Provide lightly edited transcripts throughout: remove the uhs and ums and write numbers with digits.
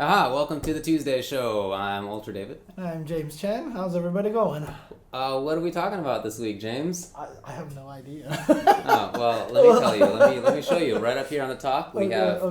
Aha, welcome to the Tuesday show. I'm Ultra David. I'm James Chen. How's everybody going? What are we talking about this week, James? I have no idea. Oh, well, let me tell you. Let me show you. Right up here on the top, we have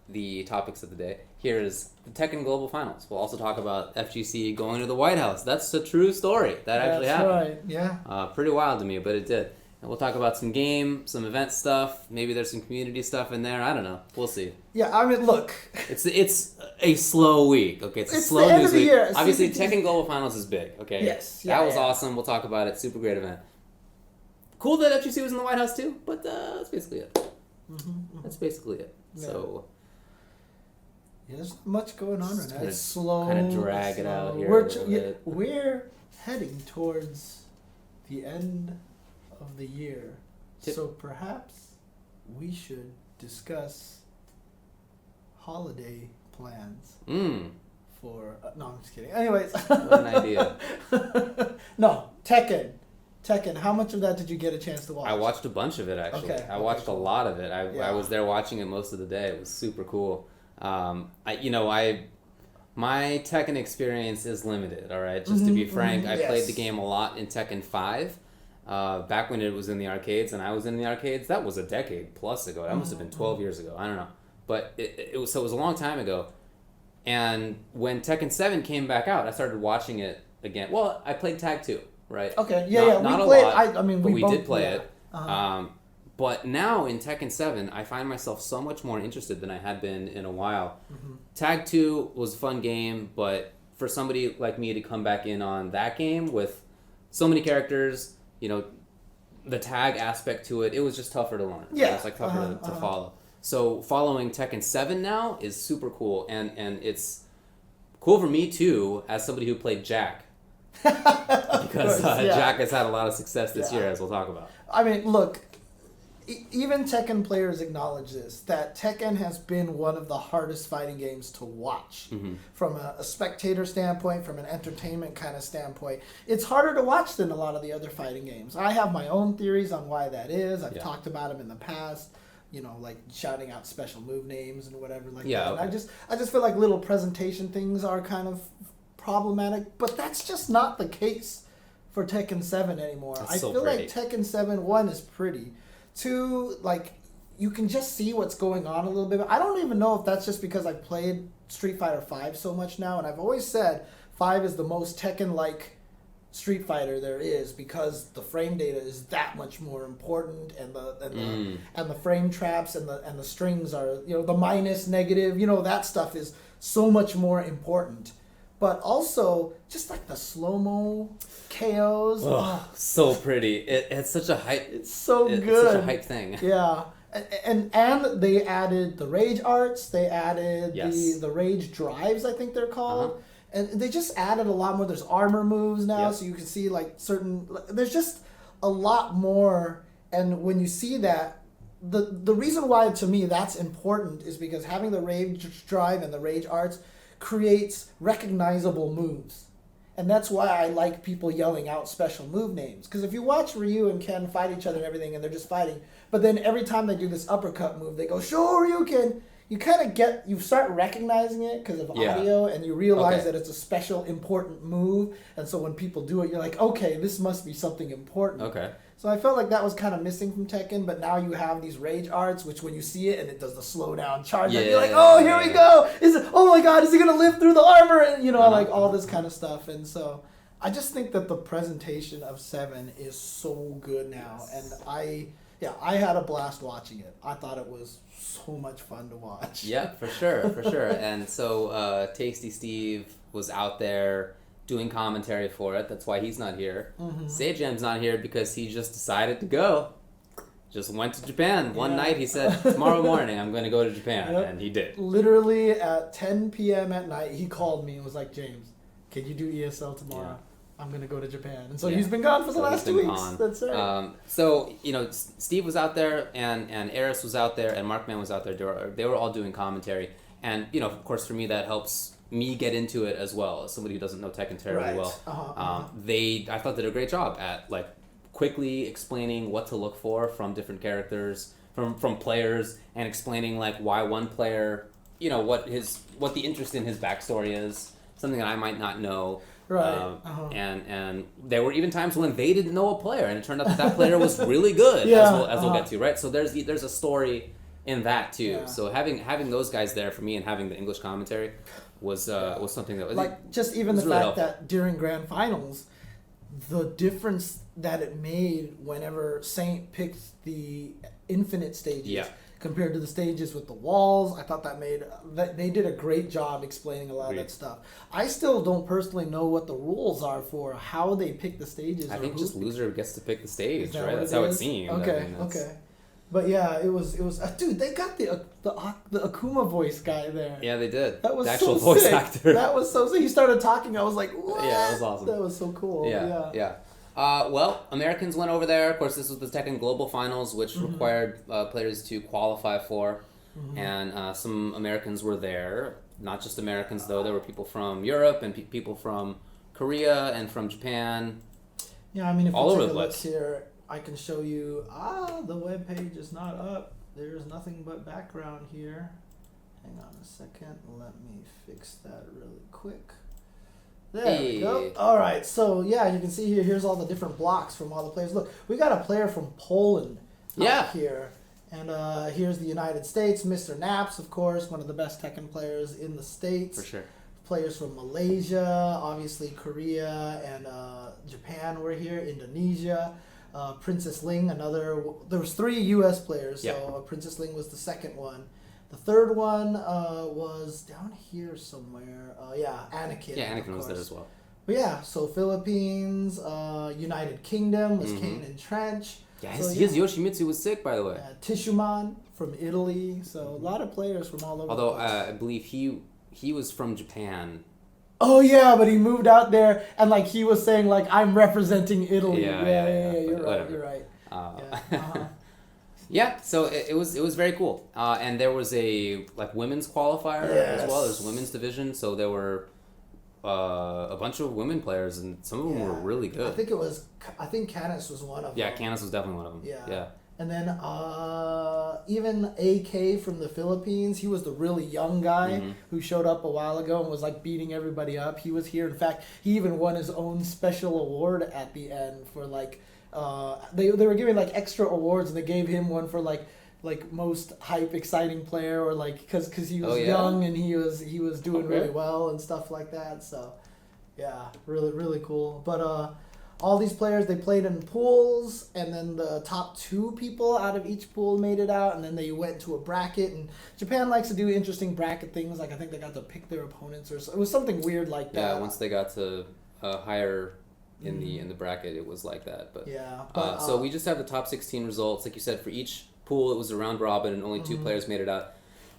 the topics of the day. Here is the Tekken Global Finals. We'll also talk about FGC going to the White House. That's a true story. That actually happened. That's right, yeah. Pretty wild to me, but it did. And we'll talk about some game, some event stuff. Maybe there's some community stuff in there. I don't know. We'll see. Yeah, I mean, look. It's a slow week. Okay, it's a slow the end news of the week. year. Obviously, Tekken Global Finals is big. Okay. Yes. That was awesome. We'll talk about it. Super great event. Cool that FGC was in the White House too, but that's basically it. That's basically it. Yeah. So. Yeah, there's not much going on right now. It's slow. Kind of drag it out here. We're heading towards the end of the year. So perhaps we should discuss holiday plans for... no, I'm just kidding. Anyways. What an idea. No, Tekken. How much of that did you get a chance to watch? I watched a bunch of it, actually. Okay. I watched a lot of it. I was there watching it most of the day. It was super cool. My Tekken experience is limited, all right? Just to be frank, I played the game a lot in Tekken 5. Back when it was in the arcades and I was in the arcades. That was a decade plus ago. That must have been 12 years ago. I don't know. But it was a long time ago. And when Tekken 7 came back out, I started watching it again. Well, I played Tag 2, right? Okay, Not we a played, lot, but we both did play it. Uh-huh. But now in Tekken 7, I find myself so much more interested than I had been in a while. Tag 2 was a fun game, but for somebody like me to come back in on that game with so many characters, the tag aspect to it, it was just tougher to learn. Yeah. It was tougher to follow. So following Tekken 7 now is super cool, and it's cool for me too as somebody who played Jack. Because Jack has had a lot of success this year, as we'll talk about. I mean, look, even Tekken players acknowledge this, that Tekken has been one of the hardest fighting games to watch. From a spectator standpoint, from an entertainment kind of standpoint. It's harder to watch than a lot of the other fighting games. I have my own theories on why that is. I've talked about them in the past, like shouting out special move names and whatever like that. Okay. And I just feel like little presentation things are kind of problematic, but that's just not the case for Tekken 7 anymore. That's I so feel pretty. like Tekken 7, 1 is pretty. 2, like, you can just see what's going on a little bit. I don't even know if that's just because I've played Street Fighter 5 so much now, and I've always said 5 is the most Tekken-like Street Fighter there is because the frame data is that much more important, and the frame traps and the strings are, the minus, negative, that stuff is so much more important. But also, just like the slow-mo KOs. Oh, so pretty. It's such a hype. It's so good. It's such a hype thing. Yeah. And they added the rage arts. They added the rage drives, I think they're called. And they just added a lot more. There's armor moves now, so you can see like there's just a lot more. And when you see that, the reason why to me that's important is because having the rage drive and the rage arts creates recognizable moves. And that's why I like people yelling out special move names. Because if you watch Ryu and Ken fight each other and everything, and they're just fighting, but then every time they do this uppercut move, they go, Shoryuken! You start recognizing it because of audio, and you realize that it's a special, important move. And so when people do it, you're like, okay, this must be something important. Okay. So I felt like that was kind of missing from Tekken, but now you have these rage arts, which when you see it and it does the slow down charge, you're like, oh, here we go! Oh my god, is he gonna live through the armor? And like all this kind of stuff. And so I just think that the presentation of 7 is so good now, and I had a blast watching it. I thought it was so much fun to watch. Yeah, for sure. And so Tasty Steve was out there doing commentary for it. That's why he's not here. Sajam's not here because he just decided to go. Just went to Japan. One night he said, tomorrow morning I'm going to go to Japan. And he did. Literally at 10 p.m. at night, he called me and was like, James, can you do ESL tomorrow? Yeah. I'm going to go to Japan. And so he's been gone for the last 2 weeks. That's right. So, Steve was out there, and Eris was out there, and Markman was out there. They were all doing commentary. And, of course, for me, that helps me get into it as well, as somebody who doesn't know Tekken terribly well. I thought they did a great job at, quickly explaining what to look for from different characters, from players, and explaining, why one player what the interest in his backstory is, something that I might not know. Right. And there were even times when they didn't know a player, and it turned out that player was really good, as we'll get to, right? So there's a story in that too. Yeah. So having those guys there for me, and having the English commentary was something that was like, just even the fact that during grand finals, the difference that it made whenever Saint picked the infinite stages compared to the stages with the walls. I thought that they did a great job explaining a lot of that stuff. I still don't personally know what the rules are for how they pick the stages. I think just loser gets to pick the stage, right? That's how it seemed. Okay, okay. But yeah, it was dude, they got the Akuma voice guy there. Yeah, they did. That was the actual so voice sick. actor. That was so sick. He started talking. I was like, what? Yeah, it was awesome. That was so cool. Yeah. Well, Americans went over there. Of course, this was the Tekken Global Finals, which required players to qualify for. And some Americans were there. Not just Americans, though. There were people from Europe and people from Korea and from Japan. Yeah, I mean, if all you over take the a look place. here, I can show you. The web page is not up. There's nothing but background here. Hang on a second. Let me fix that really quick. There we go. All right. So, yeah, you can see here. Here's all the different blocks from all the players. Look, we got a player from Poland here. And here's the United States. Mr. Naps, of course, one of the best Tekken players in the States. For sure. Players from Malaysia, obviously Korea, and Japan were here. Indonesia. Princess Ling, there was 3 U.S. players, so Princess Ling was the second one. The third one was down here somewhere. Anakin. Yeah, Anakin was there as well. But yeah, so Philippines, United Kingdom was Kane and Trench. Yeah, his Yoshimitsu was sick, by the way. Tishuman from Italy, so a lot of players from all over. Although I believe he was from Japan. Oh yeah, but he moved out there, and like he was saying, like, I'm representing Italy. Yeah. You're right. Yeah, so it was very cool, and there was a women's qualifier as well. There's women's division, so there were a bunch of women players, and some of them were really good. I think Canis was one of them. Yeah, Canis was definitely one of them. Yeah. And then even AK from the Philippines, he was the really young guy who showed up a while ago and was like beating everybody up. He was here. In fact, he even won his own special award at the end for like they were giving like extra awards, and they gave him one for like most hype exciting player, or like because he was young and he was doing really well and stuff like that. So yeah, really cool. But all these players, they played in pools, and then the top 2 people out of each pool made it out, and then they went to a bracket. And Japan likes to do interesting bracket things. Like I think they got to pick their opponents, or it was something weird like that. Yeah, once they got to higher in the bracket, it was like that. But so we just have the top 16 results. Like you said, for each pool, it was a round robin, and only 2 players made it out.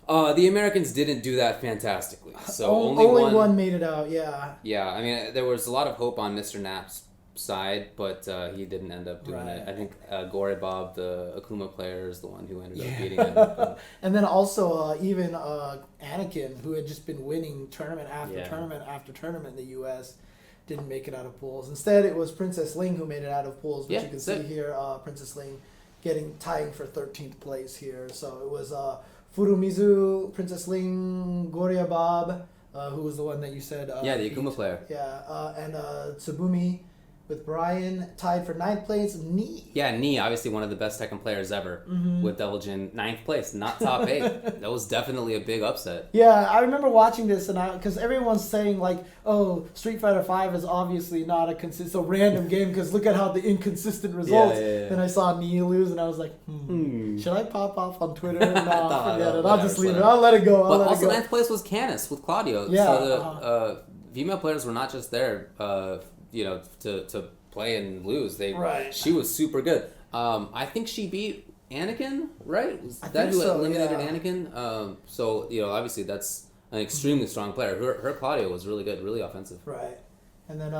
The Americans didn't do that fantastically. So only one made it out. Yeah. Yeah, I mean, there was a lot of hope on Mr. Knapp's side, but he didn't end up doing it. I think Gore Bob, the Akuma player, is the one who ended up beating him. And then also even Anakin, who had just been winning tournament after tournament after tournament in the U.S., didn't make it out of pools. Instead, it was Princess Ling who made it out of pools, which you can see here. Princess Ling tying for 13th place here. So it was Furumizu, Princess Ling, Gore Bob, who was the one that you said. The Akuma player. Yeah, and Tsubumi with Brian tied for 9th place. Nii. Yeah, Nii, obviously one of the best Tekken players ever with Devil Jin. 9th place, not top 8. That was definitely a big upset. Yeah, I remember watching this, and because everyone's saying like, oh, Street Fighter V is obviously not a random game because look at how the inconsistent results. Then I saw Nii lose, and I was like, should I pop off on Twitter? No, forget it. I'll just leave it. I'll let it go. But also 9th place was Canis with Claudio. Yeah. So the female players were not just there, to play and lose. She was super good. I think she beat Anakin, right? Was that who eliminated Anakin? So obviously that's an extremely strong player. Her Claudio was really good, really offensive. Right. And then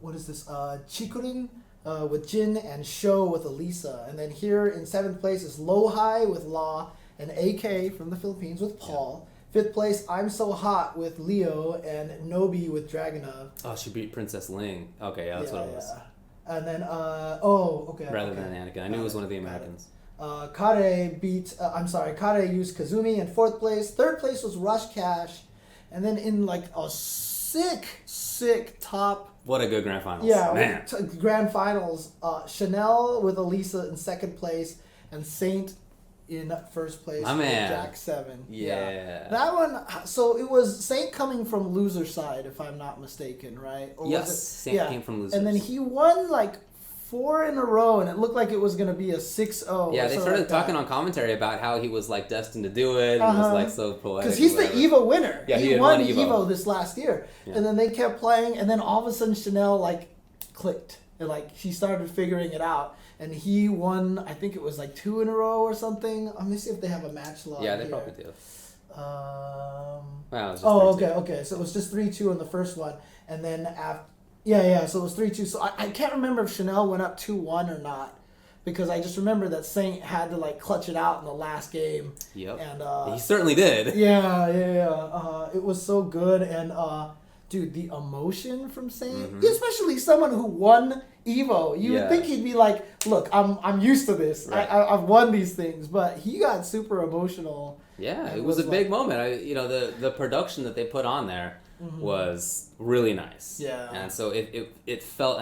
what is this? Chikurin with Jin and Sho with Elisa. And then here in 7th place is Lohai with Law and AK from the Philippines with Paul. 5th place, I'm So Hot with Leo and Nobi with Dragunov. Oh, she beat Princess Ling. Okay, that's what it was. And then, Rather than Anakin. I knew it was one of the Americans. Kare used Kazumi in 4th place. 3rd place was Rush Cash. And then in like a sick top. What a good grand finals. Yeah, man. Grand finals. Chanel with Elisa in 2nd place. And Saint in 1st place. My man. Jack 7. Yeah. That one, so it was Saint coming from loser side, if I'm not mistaken, right? Or yes, Saint came from losers. And then he won like 4 in a row, and it looked like it was going to be a 6-0. Yeah, they started talking on commentary about how he was like destined to do it. And was like so poetic. Because he's the EVO winner. Yeah, he won EVO this last year. Yeah. And then they kept playing, and then all of a sudden Chanel like clicked. And like she started figuring it out. And he won, I think it was like 2 in a row or something. Let me see if they have a match log. Yeah, they here. probably do. Okay. So it was just 3-2 in the first one. And then after... Yeah, so it was 3-2. So I can't remember if Chanel went up 2-1 or not. Because I just remember that Saint had to like clutch it out in the last game. Yep. And he certainly did. Yeah. It was so good. And dude, the emotion from Saint, especially someone who won Evo, you would think he'd be like, look, I'm used to this. Right. I've won these things. But he got super emotional. Yeah, it was a big moment. The production that they put on there was really nice. Yeah. And so it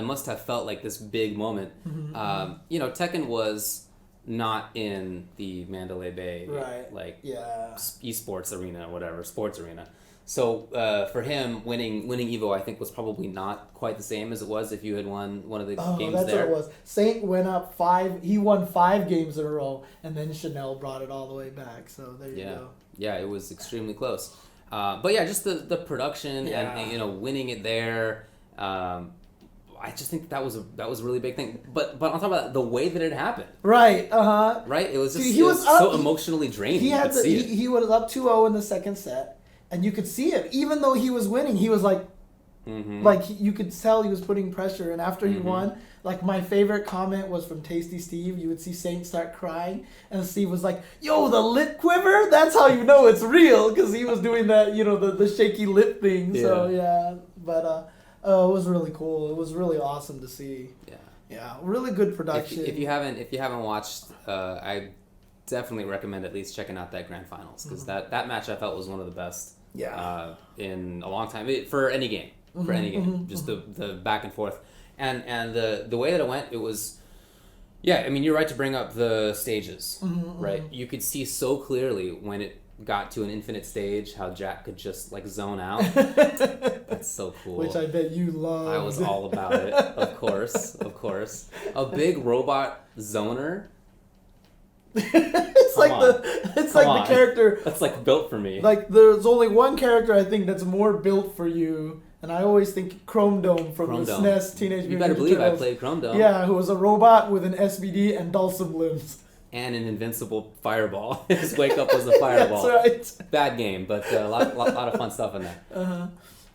must have felt like this big moment. Tekken was not in the Mandalay Bay esports arena or whatever, sports arena. So for him, winning Evo, I think, was probably not quite the same as it was if you had won one of the games that's there. What it was. Saint went up 5. He won 5 games in a row, and then Chanel brought it all the way back. So there you go. Yeah, it was extremely close. But yeah, just the production and winning it there. I just think that was a really big thing. But on top of that, the way that it happened. Right. Right. It was just so emotionally draining. He was up 2-0 in the second set. And you could see it, even though he was winning, he was like, you could tell he was putting pressure. And after he won, like my favorite comment was from Tasty Steve. You would see Saint start crying, and Steve was like, "Yo, the lip quiver? That's how you know it's real," because he was doing that, the shaky lip thing. Yeah. So but it was really cool. It was really awesome to see. Yeah, really good production. If you haven't watched, I definitely recommend at least checking out that grand finals because that match I felt was one of the best. Yeah. In a long time for any game, just the back and forth, and the way that it went, it was, I mean, you're right to bring up the stages, right? You could see so clearly when it got to an infinite stage how Jack could just like zone out. That's so cool. Which I bet you loved. I was all about it, of course. A big robot zoner. It's like the character that's like built for me. Like there's only one character I think that's more built for you, and I always think Chrome Dome from the SNES Teenage Mutant Ninja Turtles. You better believe I played Chrome Dome. Yeah, who was a robot with an SBD and dulcim limbs. And an invincible fireball. His wake up was a fireball. That's right. Bad game, but a lot of fun stuff in there.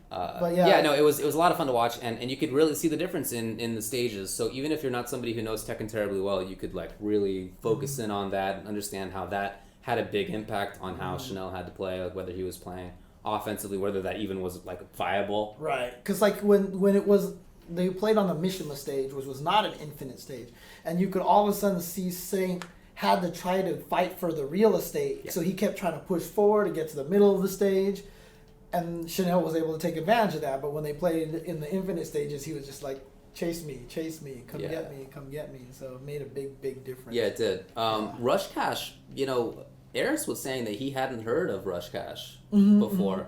But it was a lot of fun to watch, and you could really see the difference in the stages. So even if you're not somebody who knows Tekken terribly well, you could like really focus in on that and understand how that had a big impact on how Chanel had to play, like whether he was playing offensively, whether that even was like viable. Right, because like when it was, they played on the Mishima stage, which was not an infinite stage, and you could all of a sudden see Saint had to try to fight for the real estate, so he kept trying to push forward to get to the middle of the stage. And Chanel was able to take advantage of that, but when they played in the infinite stages, he was just like, chase me, come get me. So it made a big difference. Yeah, it did. Rush Cash, Eris was saying that he hadn't heard of Rush Cash before.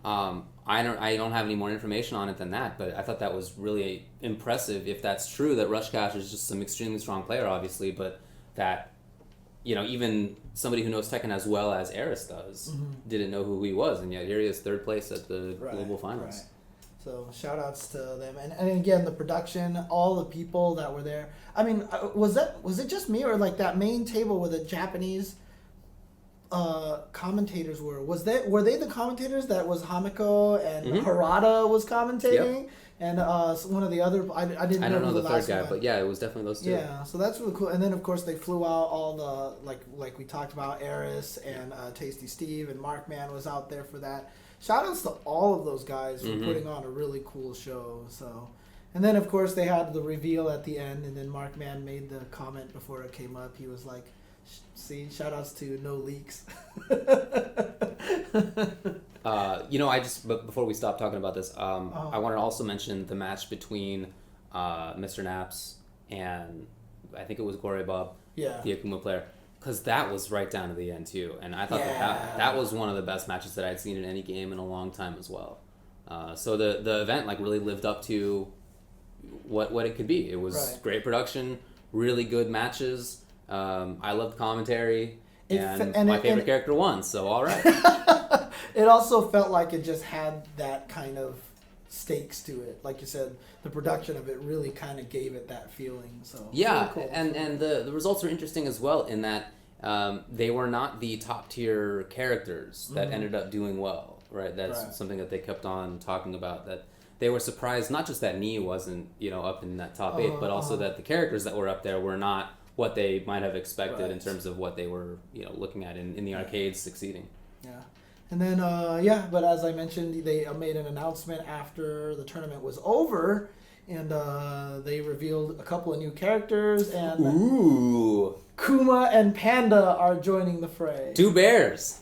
I don't have any more information on it than that, but I thought that was really impressive if that's true, that Rush Cash is just some extremely strong player, obviously, but that even somebody who knows Tekken as well as Eris does didn't know who he was, and yet here he is, 3rd place at the global finals. Right. So shout outs to them, and again the production, all the people that were there. I mean, was it just me, or like that main table where the Japanese commentators were they the commentators that was Hamiko and Harada was commentating? Yep. And one of the other, I don't know the third guy, but yeah, it was definitely those two. Yeah, so that's really cool. And then of course they flew out all the like we talked about, Eris and Tasty Steve and Markman was out there for that. Shout outs to all of those guys for putting on a really cool show. So, and then of course they had the reveal at the end, and then Markman made the comment before it came up. He was like, See, shout outs to No Leaks. But before we stop talking about this, I want to also mention the match between Mr. Naps and I think it was Gore Bob, the Akuma player, because that was right down to the end too, and I thought that was one of the best matches that I'd seen in any game in a long time as well. So the event like really lived up to what it could be. It was great production, really good matches. I loved commentary, and my favorite character won, so all right. It also felt like it just had that kind of stakes to it. Like you said, the production of it really kind of gave it that feeling. So yeah, really cool. and the results are interesting as well in that they were not the top tier characters that ended up doing well, right? That's something that they kept on talking about, that they were surprised not just that Nii wasn't up in that top 8, but also that the characters that were up there were not what they might have expected in terms of what they were looking at in the arcades succeeding. Yeah. And then, but as I mentioned, they made an announcement after the tournament was over, and they revealed a couple of new characters, and Kuma and Panda are joining the fray. 2 bears.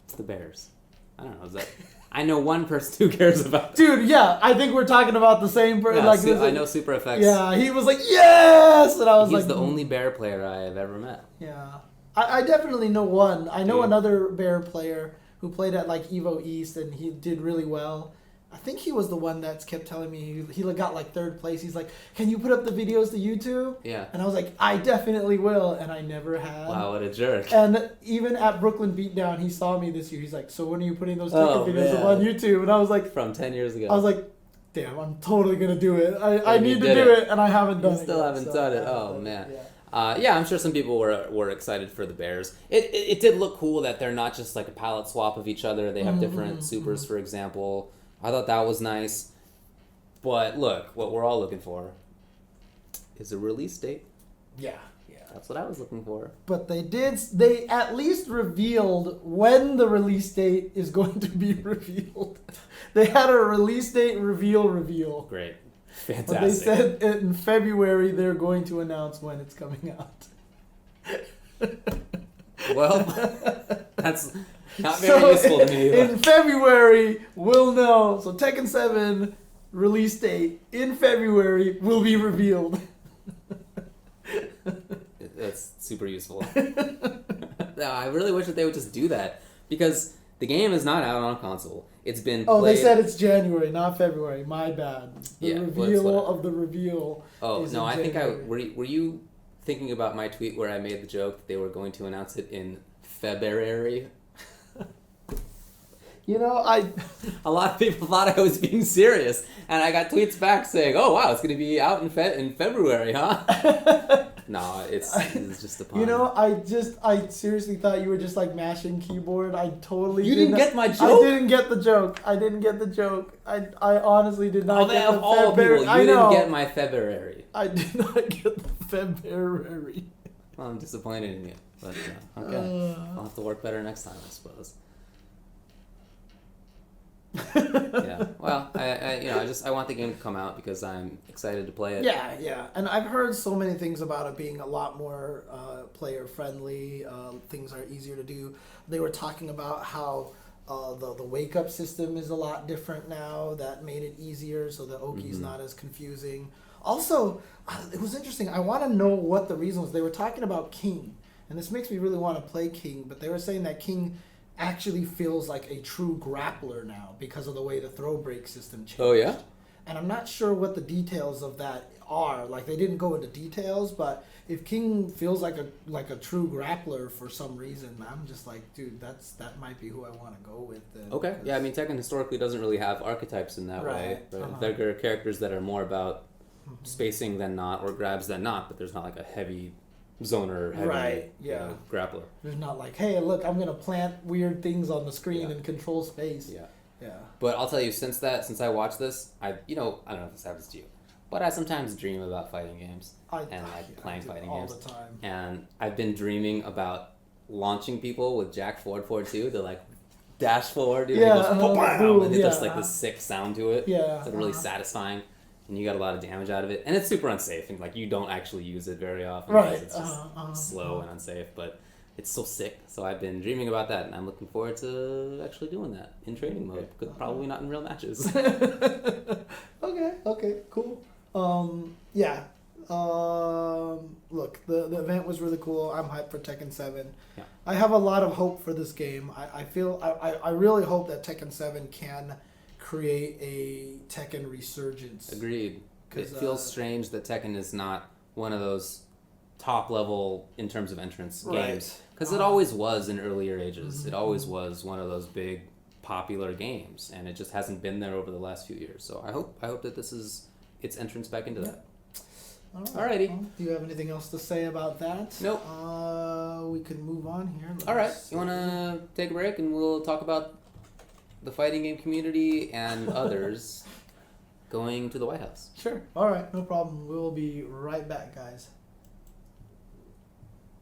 It's the bears. I don't know, is that... I know one person who cares about... Dude, yeah, I think we're talking about the same person. Yeah, I know Super Effects. Yeah, he was like, yes! And I was He's the only bear player I have ever met. Yeah. I definitely know one. I know another bear player who played at like Evo East, and he did really well. I think he was the one that kept telling me he got like 3rd place. He's like, can you put up the videos to YouTube? Yeah. And I was like, I definitely will. And I never had. Wow, what a jerk. And even at Brooklyn Beatdown, he saw me this year. He's like, so when are you putting those Tekken videos up on YouTube? And I was like... From 10 years ago. I was like, damn, I'm totally going to do it. I need to do it, and I haven't done it. You still haven't done it. Oh, man. Yeah. I'm sure some people were excited for the bears. It did look cool that they're not just like a palette swap of each other. They have different supers, for example. I thought that was nice. But look, what we're all looking for is a release date. Yeah. That's what I was looking for. But they at least revealed when the release date is going to be revealed. They had a release date reveal. Great. Fantastic. But they said in February they're going to announce when it's coming out. Well, that's not very useful to me. In February, we'll know. So Tekken 7 release date in February will be revealed. That's super useful. No, I really wish that they would just do that, because the game is not out on console. It's been played... they said it's January, not February. My bad. The reveal of the reveal. Oh, is no, I January. think were you thinking about my tweet where I made the joke that they were going to announce it in February? A lot of people thought I was being serious, and I got tweets back saying, "Oh wow, it's going to be out in February, huh?" No, it's just a pun. I seriously thought you were just like mashing keyboard. I totally didn't get my joke. I didn't get the joke. I honestly did not get the all February. People, you didn't get my February. I did not get the February. Well, I'm disappointed in you, but okay, I'll have to work better next time, I suppose. Yeah. Well, I want the game to come out because I'm excited to play it. Yeah. And I've heard so many things about it being a lot more player friendly. Things are easier to do. They were talking about how the wake up system is a lot different now. That made it easier, so the Oki's not as confusing. Also, it was interesting. I want to know what the reason was. They were talking about King, and this makes me really want to play King. But they were saying that King actually feels like a true grappler now because of the way the throw break system changed. Oh, yeah? And I'm not sure what the details of that are. Like, they didn't go into details, but if King feels like a true grappler for some reason, I'm just like, dude, that might be who I want to go with. Then, okay. Yeah, I mean, Tekken historically doesn't really have archetypes in that way. But there are characters that are more about spacing than not, or grabs than not, but there's not like a heavy zoner, heavy grappler. There's not like, hey, look, I'm gonna plant weird things on the screen and control space. Yeah. But I'll tell you, since I watched this, I don't know if this happens to you, but I sometimes dream about fighting games playing fighting games all the time. And I've been dreaming about launching people with Jack Forward 4-2 to like dash forward, and it goes, and it does like this sick sound to it. Yeah, it's like really satisfying. and you got a lot of damage out of it, and it's super unsafe, and like you don't actually use it very often. Right. It's just slow and unsafe, but it's so sick. So I've been dreaming about that, and I'm looking forward to actually doing that in training mode. Probably not in real matches. Okay, cool. Yeah. Look, the event was really cool. I'm hyped for Tekken 7. Yeah. I have a lot of hope for this game. I really hope that Tekken 7 can create a Tekken resurgence. Agreed. It feels strange that Tekken is not one of those top level in terms of entrance games. Because it always was in earlier ages. Mm-hmm. It always was one of those big popular games, and it just hasn't been there over the last few years. So I hope that this is its entrance back into that. Alrighty. Well, do you have anything else to say about that? Nope. We can move on here. Alright. You want to take a break and we'll talk about the fighting game community and others going to the White House. Sure. Alright, no problem. We'll be right back, guys.